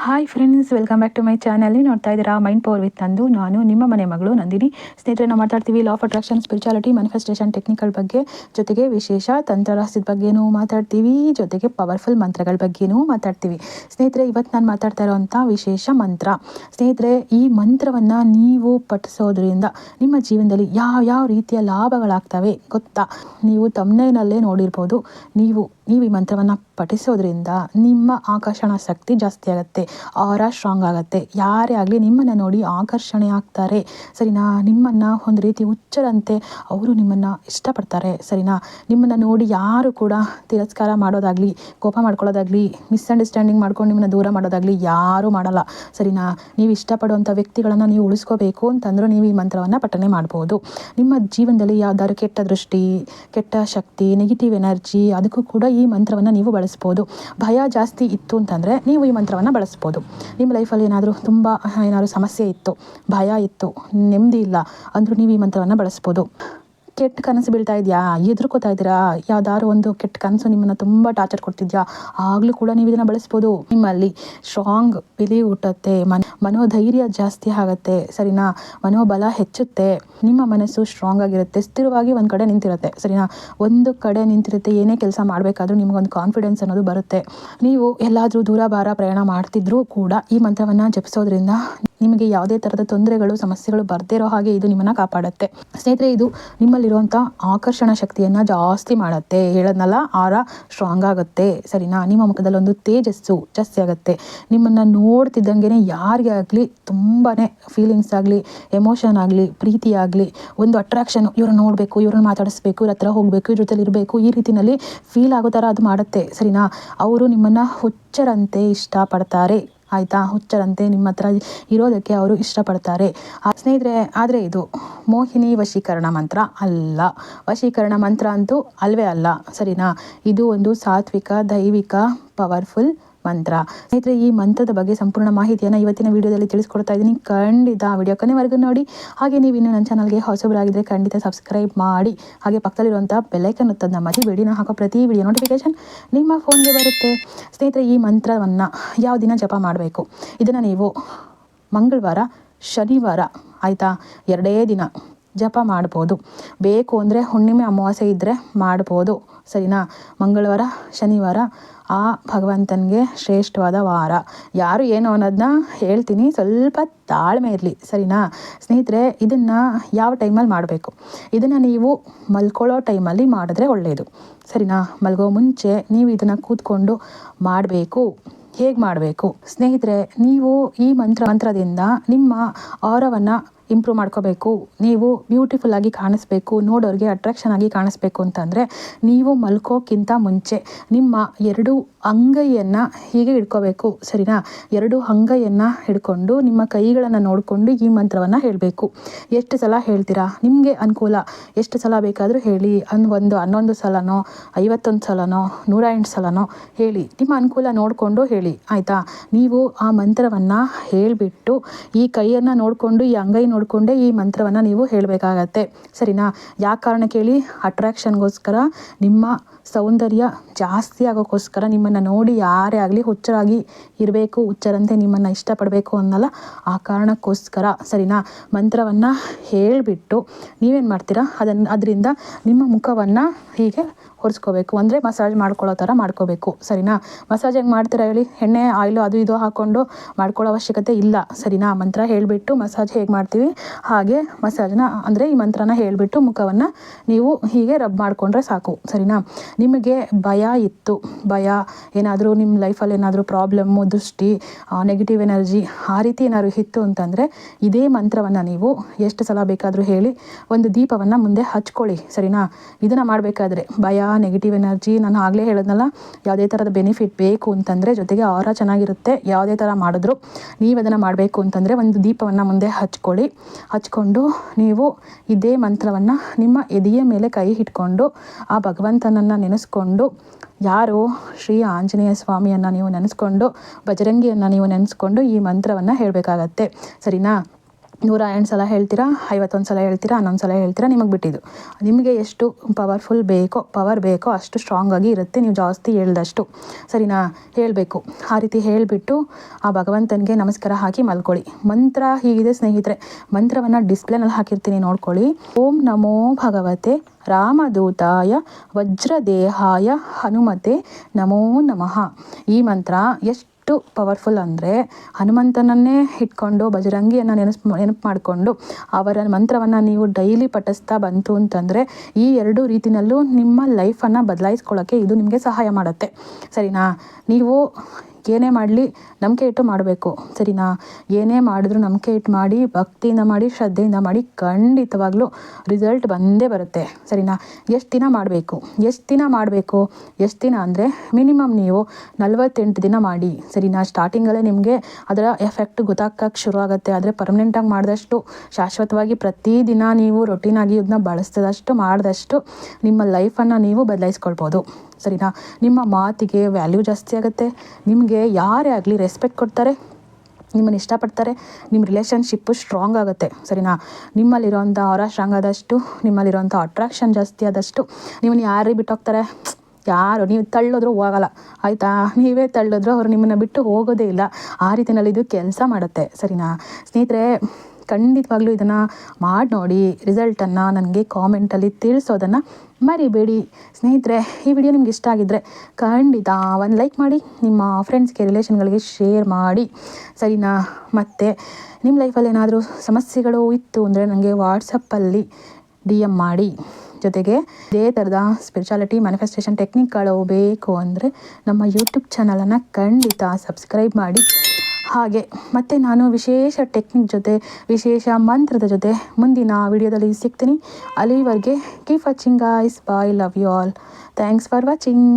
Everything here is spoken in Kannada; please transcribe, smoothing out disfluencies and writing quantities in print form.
Hi friends, welcome back to my channel. ನೋಡ್ತಾ ಇದ್ದೀರಾ ಮೈಂಡ್ ಪವರ್ ವಿತ್ ನಂದು. ನಾನು ನಿಮ್ಮ ಮನೆ ಮಗಳು ನಂದಿನಿ. ಸ್ನೇಹಿತರೆ, ನಾವು ಮಾತಾಡ್ತೀವಿ law of attraction, spirituality, manifestation technical ಬಗ್ಗೆ, ಜೊತೆಗೆ ವಿಶೇಷ ತಂತ್ರರಾಸ್ಯದ ಬಗ್ಗೆನೂ ಮಾತಾಡ್ತೀವಿ, ಜೊತೆಗೆ ಪವರ್ಫುಲ್ ಮಂತ್ರಗಳ ಬಗ್ಗೆನೂ ಮಾತಾಡ್ತೀವಿ. ಸ್ನೇಹಿತರೆ, ಇವತ್ತು ನಾನು ಮಾತಾಡ್ತಾ ಇರೋವಂಥ ವಿಶೇಷ ಮಂತ್ರ. ಸ್ನೇಹಿತರೆ, ಈ ಮಂತ್ರವನ್ನು ನೀವು ಪಠಿಸೋದ್ರಿಂದ ನಿಮ್ಮ ಜೀವನದಲ್ಲಿ ಯಾವ ರೀತಿಯ ಲಾಭಗಳಾಗ್ತವೆ ಗೊತ್ತಾ? ನೀವು ತಮ್ಮನೇನಲ್ಲೇ ನೋಡಿರ್ಬೋದು. ನೀವು ಈ ಮಂತ್ರವನ್ನು ಪಠಿಸೋದ್ರಿಂದ ನಿಮ್ಮ ಆಕರ್ಷಣ ಶಕ್ತಿ ಜಾಸ್ತಿ ಆಗುತ್ತೆ, ಆರಾ ಸ್ಟ್ರಾಂಗ್ ಆಗುತ್ತೆ. ಯಾರೇ ಆಗಲಿ ನಿಮ್ಮನ್ನು ನೋಡಿ ಆಕರ್ಷಣೆ ಆಗ್ತಾರೆ, ಸರಿನಾ? ನಿಮ್ಮನ್ನು ಒಂದು ರೀತಿ ಹುಚ್ಚರಂತೆ ಅವರು ನಿಮ್ಮನ್ನು ಇಷ್ಟಪಡ್ತಾರೆ, ಸರಿನಾ? ನಿಮ್ಮನ್ನು ನೋಡಿ ಯಾರು ಕೂಡ ತಿರಸ್ಕಾರ ಮಾಡೋದಾಗಲಿ, ಕೋಪ ಮಾಡ್ಕೊಳ್ಳೋದಾಗಲಿ, ಮಿಸ್ಅಂಡರ್ಸ್ಟ್ಯಾಂಡಿಂಗ್ ಮಾಡ್ಕೊಂಡು ನಿಮ್ಮನ್ನು ದೂರ ಮಾಡೋದಾಗಲಿ ಯಾರೂ ಮಾಡಲ್ಲ, ಸರಿನಾ? ನೀವು ಇಷ್ಟಪಡುವಂಥ ವ್ಯಕ್ತಿಗಳನ್ನು ನೀವು ಉಳಿಸ್ಕೋಬೇಕು ಅಂತಂದರೂ ನೀವು ಈ ಮಂತ್ರವನ್ನು ಪಠನೆ ಮಾಡ್ಬೋದು. ನಿಮ್ಮ ಜೀವನದಲ್ಲಿ ಯಾವ್ದಾದ್ರು ಕೆಟ್ಟ ದೃಷ್ಟಿ, ಕೆಟ್ಟ ಶಕ್ತಿ, ನೆಗೆಟಿವ್ ಎನರ್ಜಿ, ಅದಕ್ಕೂ ಕೂಡ ಈ ಮಂತ್ರವನ್ನು ನೀವು ಬಳಸ್ಬೋದು. ಭಯ ಜಾಸ್ತಿ ಇತ್ತು ಅಂತಂದರೆ ನೀವು ಈ ಮಂತ್ರವನ್ನು ಬಳಸ್ಬೋದು. ನಿಮ್ಮ ಲೈಫಲ್ಲಿ ಏನಾದರೂ ಸಮಸ್ಯೆ ಇತ್ತು, ಭಯ ಇತ್ತು, ನೆಮ್ಮದಿ ಇಲ್ಲ ಅಂದರೂ ನೀವು ಈ ಮಂತ್ರವನ್ನು ಬಳಸ್ಬೋದು. ಕೆಟ್ಟ ಕನಸು ಬೀಳ್ತಾ ಇದೆಯಾ, ಎದುರ್ಕೋತಾ ಇದ್ದೀರಾ, ಯಾವ್ದಾದ್ರು ಒಂದು ಕೆಟ್ಟ ಕನಸು ನಿಮ್ಮನ್ನು ತುಂಬ ಟಾರ್ಚರ್ ಕೊಡ್ತಿದ್ಯಾ, ಆಗಲೂ ಕೂಡ ನೀವು ಇದನ್ನು ಬಳಸ್ಬೋದು. ನಿಮ್ಮಲ್ಲಿ ಸ್ಟ್ರಾಂಗ್ ಬಿಲೀವ್ ಹುಟ್ಟುತ್ತೆ, ಮನೋಧೈರ್ಯ ಜಾಸ್ತಿ ಆಗುತ್ತೆ, ಸರಿನಾ? ಮನೋಬಲ ಹೆಚ್ಚುತ್ತೆ, ನಿಮ್ಮ ಮನಸ್ಸು ಸ್ಟ್ರಾಂಗ್ ಆಗಿರುತ್ತೆ, ಸ್ಥಿರವಾಗಿ ಒಂದು ಕಡೆ ನಿಂತಿರುತ್ತೆ, ಸರಿನಾ? ಒಂದು ಕಡೆ ನಿಂತಿರುತ್ತೆ. ಏನೇ ಕೆಲಸ ಮಾಡಬೇಕಾದ್ರೂ ನಿಮಗೊಂದು ಕಾನ್ಫಿಡೆನ್ಸ್ ಅನ್ನೋದು ಬರುತ್ತೆ. ನೀವು ಎಲ್ಲಾದರೂ ದೂರ ಭಾರ ಪ್ರಯಾಣ ಮಾಡ್ತಿದ್ರೂ ಕೂಡ ಈ ಮಂತ್ರವನ್ನು ಜಪಿಸೋದ್ರಿಂದ ನಿಮಗೆ ಯಾವುದೇ ಥರದ ತೊಂದರೆಗಳು, ಸಮಸ್ಯೆಗಳು ಬರ್ದೇ ಇರೋ ಹಾಗೆ ಇದು ನಿಮ್ಮನ್ನು ಕಾಪಾಡುತ್ತೆ. ಸ್ನೇಹಿತರೆ, ಇದು ನಿಮ್ಮಲ್ಲಿರುವಂಥ ಆಕರ್ಷಣ ಶಕ್ತಿಯನ್ನು ಜಾಸ್ತಿ ಮಾಡುತ್ತೆ. ಹೇಳೋದ್ನಲ್ಲ, ಆರ ಸ್ಟ್ರಾಂಗ್ ಆಗುತ್ತೆ, ಸರಿನಾ? ನಿಮ್ಮ ಮುಖದಲ್ಲಿ ಒಂದು ತೇಜಸ್ಸು ಜಾಸ್ತಿ ಆಗುತ್ತೆ. ನಿಮ್ಮನ್ನು ನೋಡ್ತಿದ್ದಂಗೆ ಯಾರಿಗೇ ಆಗಲಿ ತುಂಬಾ ಫೀಲಿಂಗ್ಸ್ ಆಗಲಿ, ಎಮೋಷನ್ ಆಗಲಿ, ಪ್ರೀತಿ ಆಗಲಿ, ಒಂದು ಅಟ್ರಾಕ್ಷನ್, ಇವ್ರನ್ನ ನೋಡಬೇಕು, ಇವ್ರನ್ನ ಮಾತಾಡಿಸ್ಬೇಕು, ಇವ್ರ ಹತ್ರ ಹೋಗಬೇಕು, ಇವ್ರ ಜೊತೆಲಿ ಇರಬೇಕು, ಈ ರೀತಿಯಲ್ಲಿ ಫೀಲ್ ಆಗೋ ಥರ ಅದು ಮಾಡುತ್ತೆ, ಸರಿನಾ? ಅವರು ನಿಮ್ಮನ್ನು ಹುಚ್ಚರಂತೆ ಇಷ್ಟಪಡ್ತಾರೆ, ಆಯಿತಾ? ಹುಚ್ಚರಂತೆ ನಿಮ್ಮ ಹತ್ರ ಇರೋದಕ್ಕೆ ಅವರು ಇಷ್ಟಪಡ್ತಾರೆ. ಸ್ನೇಹಿತರೆ, ಆದರೆ ಇದು ಮೋಹಿನಿ ವಶೀಕರಣ ಮಂತ್ರ ಅಲ್ಲ, ವಶೀಕರಣ ಮಂತ್ರ ಅಂತೂ ಅಲ್ವೇ ಅಲ್ಲ, ಸರಿನಾ? ಇದು ಒಂದು ಸಾತ್ವಿಕ, ದೈವಿಕ, ಪವರ್ಫುಲ್ ಮಂತ್ರ. ಸ್ನೇಹಿತರೆ, ಈ ಮಂತ್ರದ ಬಗ್ಗೆ ಸಂಪೂರ್ಣ ಮಾಹಿತಿಯನ್ನು ಇವತ್ತಿನ ವಿಡಿಯೋದಲ್ಲಿ ತಿಳಿಸ್ಕೊಡ್ತಾ ಇದ್ದೀನಿ. ಖಂಡಿತ ವಿಡಿಯೋ ಕೊನೆವರೆಗೂ ನೋಡಿ. ಹಾಗೆ ನೀವು ಇನ್ನೂ ನನ್ನ ಚಾನಲ್ಗೆ ಹೊಸಬರಾಗಿದ್ದರೆ ಖಂಡಿತ ಸಬ್ಸ್ಕ್ರೈಬ್ ಮಾಡಿ, ಹಾಗೆ ಪಕ್ಕದಲ್ಲಿರುವಂಥ ಬೆಲ್ಲೈಕನ್ ಒತ್ತೋದನ್ನ ಮರಿಬೇಡಿ. ನಾನು ಹಾಕೋ ಪ್ರತಿ ವಿಡಿಯೋ ನೋಟಿಫಿಕೇಶನ್ ನಿಮ್ಮ ಫೋನ್ಗೆ ಬರುತ್ತೆ. ಸ್ನೇಹಿತರೆ, ಈ ಮಂತ್ರವನ್ನು ಯಾವ ದಿನ ಜಪ ಮಾಡಬೇಕು? ಇದನ್ನು ನೀವು ಮಂಗಳವಾರ, ಶನಿವಾರ, ಆಯಿತಾ? 2 ದಿನ ಜಪ ಮಾಡ್ಬೋದು. ಬೇಕು ಅಂದರೆ ಹುಣ್ಣಿಮೆ, ಅಮಾವಾಸ್ಯೆ ಇದ್ದರೆ ಮಾಡ್ಬೋದು, ಸರಿನಾ? ಮಂಗಳವಾರ, ಶನಿವಾರ ಆ ಭಗವಂತನಿಗೆ ಶ್ರೇಷ್ಠವಾದ ವಾರ. ಯಾರು ಏನು ಅನ್ನೋದನ್ನ ಹೇಳ್ತೀನಿ, ಸ್ವಲ್ಪ ತಾಳ್ಮೆ ಇರಲಿ, ಸರಿನಾ? ಸ್ನೇಹಿತರೆ, ಇದನ್ನು ಯಾವ ಟೈಮಲ್ಲಿ ಮಾಡಬೇಕು? ಇದನ್ನು ನೀವು ಮಲ್ಕೊಳ್ಳೋ ಟೈಮಲ್ಲಿ ಮಾಡಿದ್ರೆ ಒಳ್ಳೆಯದು, ಸರಿನಾ? ಮಲ್ಗೋ ಮುಂಚೆ ನೀವು ಇದನ್ನು ಕೂತ್ಕೊಂಡು ಮಾಡಬೇಕು. ಹೇಗೆ ಮಾಡಬೇಕು? ಸ್ನೇಹಿತರೆ, ನೀವು ಈ ಮಂತ್ರದಿಂದ ನಿಮ್ಮ ಆರವನ್ನು ಇಂಪ್ರೂವ್ ಮಾಡ್ಕೋಬೇಕು. ನೀವು ಬ್ಯೂಟಿಫುಲ್ ಆಗಿ ಕಾಣಿಸ್ಬೇಕು, ನೋಡೋರಿಗೆ ಅಟ್ರಾಕ್ಷನ್ ಆಗಿ ಕಾಣಿಸ್ಬೇಕು ಅಂತಂದರೆ ನೀವು ಮಲ್ಕೋಕ್ಕಿಂತ ಮುಂಚೆ ನಿಮ್ಮ 2 ಅಂಗೈಯನ್ನು ಹೀಗೆ ಹಿಡ್ಕೋಬೇಕು, ಸರಿನಾ? 2 ಅಂಗೈಯನ್ನು ಹಿಡ್ಕೊಂಡು ನಿಮ್ಮ ಕೈಗಳನ್ನು ನೋಡಿಕೊಂಡು ಈ ಮಂತ್ರವನ್ನು ಹೇಳಬೇಕು. ಎಷ್ಟು ಸಲ ಹೇಳ್ತೀರಾ? ನಿಮಗೆ ಅನುಕೂಲ, ಎಷ್ಟು ಸಲ ಬೇಕಾದರೂ ಹೇಳಿ. 11 ಸಲನೋ, 51 ಸಲನೋ, 108 ಸಲನೋ ಹೇಳಿ, ನಿಮ್ಮ ಅನುಕೂಲ ನೋಡಿಕೊಂಡು ಹೇಳಿ, ಆಯಿತಾ? ನೀವು ಆ ಮಂತ್ರವನ್ನು ಹೇಳಿಬಿಟ್ಟು ಈ ಕೈಯನ್ನು ನೋಡಿಕೊಂಡು, ಈ ಅಂಗೈ ನೋಡಿಕೊಂಡೇ ಈ ಮಂತ್ರವನ್ನು ನೀವು ಹೇಳಬೇಕಾಗತ್ತೆ, ಸರಿನಾ? ಯಾವ ಕಾರಣಕ್ಕೆ ಹೇಳಿ? ಅಟ್ರಾಕ್ಷನ್ಗೋಸ್ಕರ, ನಿಮ್ಮ ಸೌಂದರ್ಯ ಜಾಸ್ತಿ ಆಗೋಕ್ಕೋಸ್ಕರ, ನಿಮ್ಮನ್ನು ನೋಡಿ ಯಾರೇ ಆಗಲಿ ಹುಚ್ಚರಾಗಿ ಇರಬೇಕು, ಹುಚ್ಚರಂತೆ ನಿಮ್ಮನ್ನು ಇಷ್ಟಪಡಬೇಕು ಅನ್ನಲ್ಲ, ಆ ಕಾರಣಕ್ಕೋಸ್ಕರ, ಸರಿನಾ? ಮಂತ್ರವನ್ನು ಹೇಳಿಬಿಟ್ಟು ನೀವೇನು ಮಾಡ್ತೀರಾ? ಅದರಿಂದ ನಿಮ್ಮ ಮುಖವನ್ನು ಹೀಗೆ ಒರೆಸ್ಕೋಬೇಕು, ಅಂದರೆ ಮಸಾಜ್ ಮಾಡ್ಕೊಳ್ಳೋ ಥರ ಮಾಡ್ಕೋಬೇಕು, ಸರಿನಾ? ಮಸಾಜ್ ಹೆಂಗೆ ಮಾಡ್ತೀರಾ ಹೇಳಿ? ಎಣ್ಣೆ, ಆಯಿಲು ಅದು ಇದು ಹಾಕ್ಕೊಂಡು ಮಾಡ್ಕೊಳ್ಳೋ ಅವಶ್ಯಕತೆ ಇಲ್ಲ, ಸರಿನಾ? ಮಂತ್ರ ಹೇಳಿಬಿಟ್ಟು ಮಸಾಜ್ ಹೇಗೆ ಮಾಡ್ತೀವಿ ಹಾಗೆ ಮಸಾಜ್ನ, ಅಂದರೆ ಈ ಮಂತ್ರನ ಹೇಳಿಬಿಟ್ಟು ಮುಖವನ್ನು ನೀವು ಹೀಗೆ ರಬ್ ಮಾಡಿಕೊಂಡ್ರೆ ಸಾಕು, ಸರಿನಾ? ನಿಮಗೆ ಭಯ ಇತ್ತು, ಭಯ ಏನಾದರೂ ನಿಮ್ಮ ಲೈಫಲ್ಲಿ ಏನಾದರೂ ಪ್ರಾಬ್ಲಮ್ಮು, ದೃಷ್ಟಿ, ನೆಗೆಟಿವ್ ಎನರ್ಜಿ ಆ ರೀತಿ ಏನಾದ್ರು ಇತ್ತು ಅಂತಂದರೆ ಇದೇ ಮಂತ್ರವನ್ನು ನೀವು ಎಷ್ಟು ಸಲ ಬೇಕಾದರೂ ಹೇಳಿ ಒಂದು ದೀಪವನ್ನು ಮುಂದೆ ಹಚ್ಕೊಳ್ಳಿ, ಸರಿನಾ? ಇದನ್ನು ಮಾಡಬೇಕಾದ್ರೆ ಭಯ, ನೆಗೆಟಿವ್ ಎನರ್ಜಿ, ನಾನು ಆಗಲೇ ಹೇಳೋದ್ನಲ್ಲ, ಯಾವುದೇ ಥರದ ಬೆನಿಫಿಟ್ ಬೇಕು ಅಂತಂದರೆ, ಜೊತೆಗೆ ಆರ ಚೆನ್ನಾಗಿರುತ್ತೆ, ಯಾವುದೇ ಥರ ಮಾಡಿದ್ರು ನೀವು ಅದನ್ನು ಮಾಡಬೇಕು ಅಂತಂದರೆ ಒಂದು ದೀಪವನ್ನು ಮುಂದೆ ಹಚ್ಕೊಂಡು ನೀವು ಇದೇ ಮಂತ್ರವನ್ನು ನಿಮ್ಮ ಎದೆಯ ಮೇಲೆ ಕೈ ಇಟ್ಕೊಂಡು ಆ ಭಗವಂತನನ್ನು ನೆನೆಸ್ಕೊಂಡು, ಯಾರು ಶ್ರೀ ಆಂಜನೇಯ ಸ್ವಾಮಿಯನ್ನು ನೀವು ನೆನೆಸ್ಕೊಂಡು, ಬಜರಂಗಿಯನ್ನು ನೀವು ನೆನೆಸ್ಕೊಂಡು ಈ ಮಂತ್ರವನ್ನು ಹೇಳಬೇಕಾಗತ್ತೆ, ಸರಿನಾ? 108 ಸಲ ಹೇಳ್ತೀರಾ, 51 ಸಲ ಹೇಳ್ತೀರಾ, 11 ಸಲ ಹೇಳ್ತೀರಾ, ನಿಮಗೆ ಬಿಟ್ಟಿದ್ದು. ನಿಮಗೆ ಎಷ್ಟು ಪವರ್ ಬೇಕೋ ಅಷ್ಟು ಸ್ಟ್ರಾಂಗಾಗಿ ಇರುತ್ತೆ, ನೀವು ಜಾಸ್ತಿ ಹೇಳ್ದಷ್ಟು. ಸರಿನಾ? ಹೇಳಬೇಕು. ಆ ರೀತಿ ಹೇಳಿಬಿಟ್ಟು ಆ ಭಗವಂತನಿಗೆ ನಮಸ್ಕಾರ ಹಾಕಿ ಮಲ್ಕೊಳ್ಳಿ. ಮಂತ್ರ ಹೀಗಿದೆ ಸ್ನೇಹಿತರೆ, ಮಂತ್ರವನ್ನು ಡಿಸ್ಪ್ಲೇನಲ್ಲಿ ಹಾಕಿರ್ತೀನಿ ನೋಡ್ಕೊಳ್ಳಿ. ಓಂ ನಮೋ ಭಗವತೆ ರಾಮದೂತಾಯ ವಜ್ರದೇಹಾಯ ಹನುಮತೆ ನಮೋ ನಮಃ. ಈ ಮಂತ್ರ ಎಷ್ಟು ಪವರ್ಫುಲ್ ಅಂದರೆ, ಹನುಮಂತನನ್ನೇ ಇಟ್ಕೊಂಡು ಬಜರಂಗಿಯನ್ನು ನೆನಪು ಮಾಡಿಕೊಂಡು ಅವರ ಮಂತ್ರವನ್ನು ನೀವು ಡೈಲಿ ಪಠಿಸ್ತಾ ಬಂತು ಅಂತಂದರೆ ಈ 2 ರೀತಿಯಲ್ಲೂ ನಿಮ್ಮ ಲೈಫನ್ನು ಬದಲಾಯಿಸ್ಕೊಳ್ಳೋಕ್ಕೆ ಇದು ನಿಮಗೆ ಸಹಾಯ ಮಾಡುತ್ತೆ. ಸರಿನಾ? ನೀವು ಏನೇ ಮಾಡಲಿ ನಂಬಿಕೆ ಇಟ್ಟು ಮಾಡಬೇಕು. ಸರಿನಾ? ಏನೇ ಮಾಡಿದ್ರು ನಂಬಿಕೆ ಇಟ್ಟು ಮಾಡಿ, ಭಕ್ತಿಯಿಂದ ಮಾಡಿ, ಶ್ರದ್ಧೆಯಿಂದ ಮಾಡಿ, ಖಂಡಿತವಾಗ್ಲೂ ರಿಸಲ್ಟ್ ಬಂದೇ ಬರುತ್ತೆ. ಸರಿನಾ? ಎಷ್ಟು ದಿನ ಮಾಡಬೇಕು? ಎಷ್ಟು ದಿನ ಅಂದರೆ ಮಿನಿಮಮ್ ನೀವು 48 ದಿನ ಮಾಡಿ. ಸರಿನಾ? ಸ್ಟಾರ್ಟಿಂಗಲ್ಲೇ ನಿಮಗೆ ಅದರ ಎಫೆಕ್ಟ್ ಗೊತ್ತಾಗಕ್ಕೆ ಶುರು ಆಗುತ್ತೆ. ಆದರೆ ಪರ್ಮನೆಂಟಾಗಿ ಮಾಡಿದಷ್ಟು, ಶಾಶ್ವತವಾಗಿ ಪ್ರತಿದಿನ ನೀವು ರೊಟೀನಾಗಿ ಇದನ್ನ ಮಾಡಿದಷ್ಟು ನಿಮ್ಮ ಲೈಫನ್ನು ನೀವು ಬದಲಾಯಿಸ್ಕೊಳ್ಬೋದು. ಸರಿನಾ? ನಿಮ್ಮ ಮಾತಿಗೆ ವ್ಯಾಲ್ಯೂ ಜಾಸ್ತಿ ಆಗುತ್ತೆ. ನಿಮಗೆ ಯಾರೇ ಆಗಲಿ ರೆಸ್ಪೆಕ್ಟ್ ಕೊಡ್ತಾರೆ, ನಿಮ್ಮನ್ನು ಇಷ್ಟಪಡ್ತಾರೆ, ನಿಮ್ಮ ರಿಲೇಷನ್ಶಿಪ್ಪು ಸ್ಟ್ರಾಂಗ್ ಆಗುತ್ತೆ. ಸರಿನಾ? ನಿಮ್ಮಲ್ಲಿರೋಂಥ ಆರಾ ಸ್ಟ್ರಾಂಗ್ ಆದಷ್ಟು, ನಿಮ್ಮಲ್ಲಿರೋಂಥ ಅಟ್ರಾಕ್ಷನ್ ಜಾಸ್ತಿ ಆದಷ್ಟು ನಿಮ್ಮನ್ನು ಯಾರೇ ಬಿಟ್ಟು ಹೋಗ್ತಾರೆ? ಯಾರು ನೀವು ತಳ್ಳೋದ್ರೂ ಹೋಗಲ್ಲ, ಆಯಿತಾ? ನೀವೇ ತಳ್ಳೋದ್ರೂ ಅವ್ರು ನಿಮ್ಮನ್ನು ಬಿಟ್ಟು ಹೋಗೋದೇ ಇಲ್ಲ. ಆ ರೀತಿಯಲ್ಲಿ ಇದು ಕೆಲಸ ಮಾಡುತ್ತೆ. ಸರಿನಾ ಸ್ನೇಹಿತರೆ? ಖಂಡಿತವಾಗ್ಲೂ ಇದನ್ನು ಮಾಡಿ ನೋಡಿ. ರಿಸಲ್ಟನ್ನು ನನಗೆ ಕಾಮೆಂಟಲ್ಲಿ ತಿಳಿಸೋದನ್ನು ಮರಿಬೇಡಿ. ಸ್ನೇಹಿತರೆ, ಈ ವಿಡಿಯೋ ನಿಮ್ಗೆ ಇಷ್ಟ ಆಗಿದ್ದರೆ ಖಂಡಿತ ಒಂದು ಲೈಕ್ ಮಾಡಿ, ನಿಮ್ಮ ಫ್ರೆಂಡ್ಸ್ಗೆ, ರಿಲೇಷನ್ಗಳಿಗೆ ಶೇರ್ ಮಾಡಿ. ಸರಿನಾ? ಮತ್ತು ನಿಮ್ಮ ಲೈಫಲ್ಲಿ ಏನಾದರೂ ಸಮಸ್ಯೆಗಳು ಇತ್ತು ಅಂದರೆ ನನಗೆ ವಾಟ್ಸಪ್ಪಲ್ಲಿ DM ಮಾಡಿ. ಜೊತೆಗೆ ಇದೇ ಥರದ ಸ್ಪಿರಿಚುಯಾಲಿಟಿ ಮ್ಯಾನಿಫೆಸ್ಟೇಷನ್ ಟೆಕ್ನಿಕ್ಗಳು ಬೇಕು ಅಂದರೆ ನಮ್ಮ ಯೂಟ್ಯೂಬ್ ಚಾನಲನ್ನು ಖಂಡಿತ ಸಬ್ಸ್ಕ್ರೈಬ್ ಮಾಡಿ. ಹಾಗೆ ಮತ್ತು ನಾನು ವಿಶೇಷ ಟೆಕ್ನಿಕ್ ಜೊತೆ, ವಿಶೇಷ ಮಂತ್ರದ ಜೊತೆ ಮುಂದಿನ ವಿಡಿಯೋದಲ್ಲಿ ಸಿಗ್ತೀನಿ. ಅಲ್ಲಿವರೆಗೆ keep watching guys. Bye. Love you all. Thanks for watching.